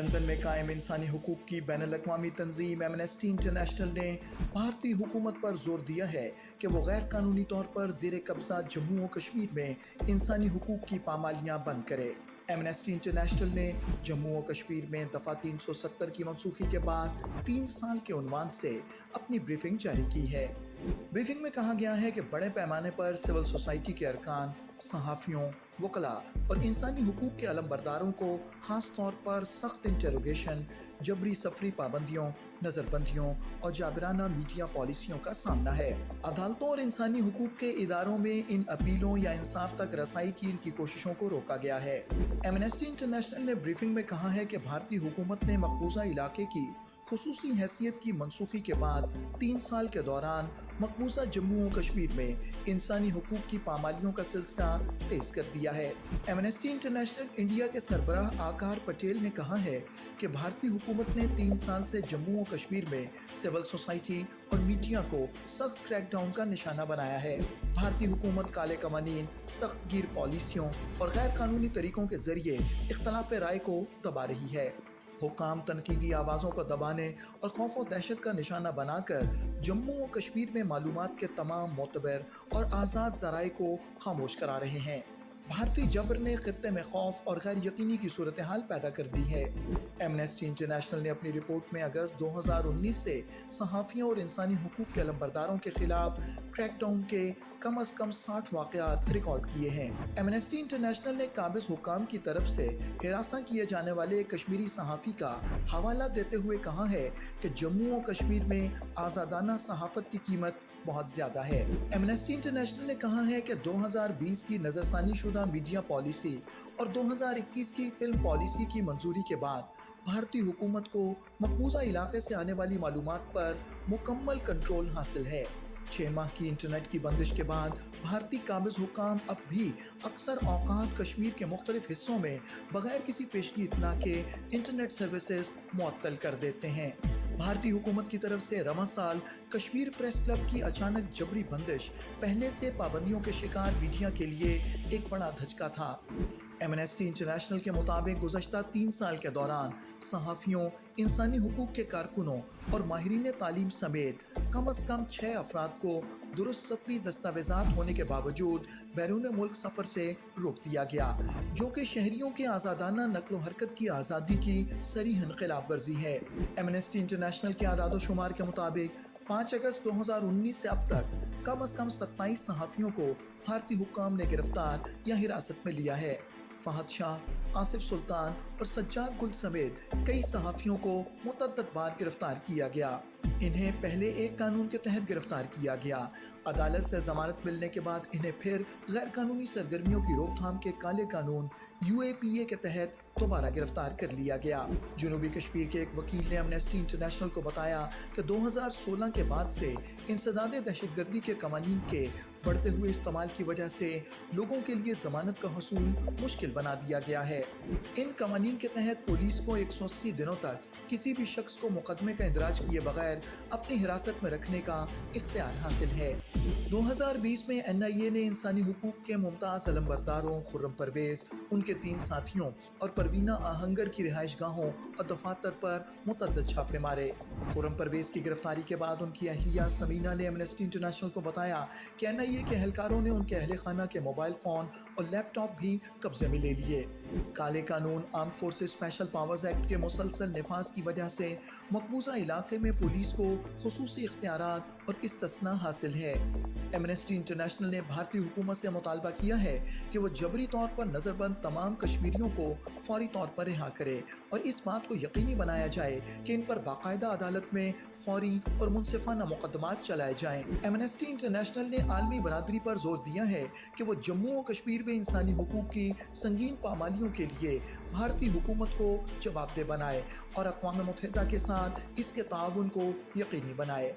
London میں قائم انسانی حقوق کی بین الاقوامی تنظیم ایمنسٹی انٹرنیشنل نے بھارتی حکومت پر زور دیا ہے کہ وہ غیر قانونی طور پر زیر قبضہ جموں و کشمیر میں انسانی حقوق کی پامالیاں بند کرے۔ ایمنسٹی انٹرنیشنل نے جموں و کشمیر میں دفعہ 370 کی منسوخی کے بعد 3 سال کے عنوان سے اپنی بریفنگ جاری کی ہے۔ بریفنگ میں کہا گیا ہے کہ بڑے پیمانے پر سول سوسائٹی کے ارکان، صحافیوں، وکلاء اور انسانی حقوق کے علم برداروں کو خاص طور پر سخت انٹروگیشن، جبری سفری پابندیوں، نظر بندیوں اور جابرانہ میڈیا پالیسیوں کا سامنا ہے۔ عدالتوں اور انسانی حقوق کے اداروں میں ان اپیلوں یا انصاف تک رسائی کی ان کی کوششوں کو روکا گیا ہے۔ ایمنسٹی انٹرنیشنل نے بریفنگ میں کہا ہے کہ بھارتی حکومت نے مقبوضہ علاقے کی خصوصی حیثیت کی منسوخی کے بعد 3 سال کے دوران مقبوضہ جموں و کشمیر میں انسانی حقوق کی پامالیوں کا سلسلہ تیز کر دیا ہے۔ ایمنسٹی انٹرنیشنل انڈیا کے سربراہ آکار پٹیل نے کہا ہے کہ بھارتی حکومت نے 3 سال سے جموں و کشمیر میں سول سوسائٹی اور میڈیا کو سخت کریک ڈاؤن کا نشانہ بنایا ہے۔ بھارتی حکومت کالے قوانین، سخت گیر پالیسیوں اور غیر قانونی طریقوں کے ذریعے اختلاف رائے کو دبا رہی ہے۔ حکام تنقیدی آوازوں کو دبانے اور خوف و دہشت کا نشانہ بنا کر جموں و کشمیر میں معلومات کے تمام معتبر اور آزاد ذرائع کو خاموش کرا رہے ہیں۔ بھارتی جبر نے خطے میں خوف اور غیر یقینی کی صورتحال پیدا کر دی ہے۔ ایمنسٹی انٹرنیشنل نے اپنی رپورٹ میں اگست 2019 سے صحافیوں اور انسانی حقوق کے علمبرداروں کے خلاف کریک ڈاؤن کے کم از کم 60 واقعات ریکارڈ کیے ہیں۔ ایمنسٹی انٹرنیشنل نے قابض حکام کی طرف سے ہراساں کیے جانے والے کشمیری صحافی کا حوالہ دیتے ہوئے کہا ہے کہ جموں و کشمیر میں آزادانہ صحافت کی قیمت بہت زیادہ ہے۔ ایمنسٹی انٹرنیشنل نے کہا ہے کہ 2020 کی نظر ثانی شدہ میڈیا پالیسی اور 2021 کی فلم پالیسی کی منظوری کے بعد بھارتی حکومت کو مقبوضہ علاقے سے آنے والی معلومات پر مکمل کنٹرول حاصل ہے۔ 6 ماہ کی انٹرنیٹ کی بندش کے بعد بھارتی قابض حکام اب بھی اکثر اوقات کشمیر کے مختلف حصوں میں بغیر کسی پیشگی اطلاع کے انٹرنیٹ سروسز معطل کر دیتے ہیں۔ بھارتی حکومت کی طرف سے رواں سال کشمیر پریس کلب کی اچانک جبری بندش پہلے سے پابندیوں کے شکار میڈیا کے لیے ایک بڑا دھچکا تھا۔ ایمنسٹی انٹرنیشنل کے مطابق گزشتہ 3 سال کے دوران صحافیوں، انسانی حقوق کے کارکنوں اور ماہرین تعلیم سمیت کم از کم 6 افراد کو درست سفری دستاویزات ہونے کے باوجود بیرون ملک سفر سے روک دیا گیا، جو کہ شہریوں کے آزادانہ نقل و حرکت کی آزادی کی صریح خلاف ورزی ہے۔ ایمنسٹی انٹرنیشنل کے اعداد و شمار کے مطابق 5 اگست 2019 سے اب تک کم از کم 27 صحافیوں کو بھارتی حکام نے گرفتار یا حراست میں لیا ہے۔ فہد شاہ، آصف سلطان اور سجاد گل سمیت کئی صحافیوں کو متعدد بار گرفتار کیا گیا۔ انہیں پہلے ایک قانون کے تحت گرفتار کیا گیا۔ عدالت سے ضمانت ملنے کے بعد انہیں پھر غیر قانونی سرگرمیوں کی روک تھام کے کالے قانون UAPA کے تحت دوبارہ گرفتار کر لیا گیا۔ جنوبی کشمیر کے ایک وکیل نے ایمنسٹی انٹرنیشنل کو بتایا کہ 2016 کے بعد سے انسداد دہشت گردی کے قوانین کے بڑھتے ہوئے استعمال کی وجہ سے لوگوں کے لیے ضمانت کا حصول مشکل بنا دیا گیا ہے۔ ان قوانین کے تحت پولیس کو 180 دنوں تک کسی بھی شخص کو مقدمے کا اندراج کیے بغیر اپنی حراست میں رکھنے کا اختیار حاصل ہے۔ 2020 میں NIA نے انسانی حقوق کے ممتاز علمبرداروں خرم پرویز، ان کے 3 ساتھیوں اور پروینہ آہنگر کی رہائش گاہوں اور دفاتر پر متعدد چھاپے مارے۔ خرم پرویز کی گرفتاری کے بعد ان کی اہلیہ سمینہ نے ایمنسٹی انٹرنیشنل کو بتایا کہ NIA کے اہلکاروں نے ان کے اہل خانہ کے موبائل فون اور لیپ ٹاپ بھی قبضے میں لے لیے۔ کالے قانون arm forces special powers act کے مسلسل نفاذ کی وجہ سے مقبوضہ علاقے میں پولیس کو خصوصی اختیارات اور استثناء حاصل ہے۔ ایمنسٹی انٹرنیشنل نے بھارتی حکومت سے مطالبہ کیا ہے کہ وہ جبری طور پر نظر بند تمام کشمیریوں کو فوری طور پر رہا کرے اور اس بات کو یقینی بنایا جائے کہ ان پر باقاعدہ عدالت میں فوری اور منصفانہ مقدمات چلائے جائیں۔ ایمنسٹی انٹرنیشنل نے عالمی برادری پر زور دیا ہے کہ وہ جموں و کشمیر میں انسانی حقوق کی سنگین پامالیوں کے لیے بھارتی حکومت کو جواب دہ بنائے اور اقوام متحدہ کے ساتھ اس کے تعاون کو یقینی بنائے۔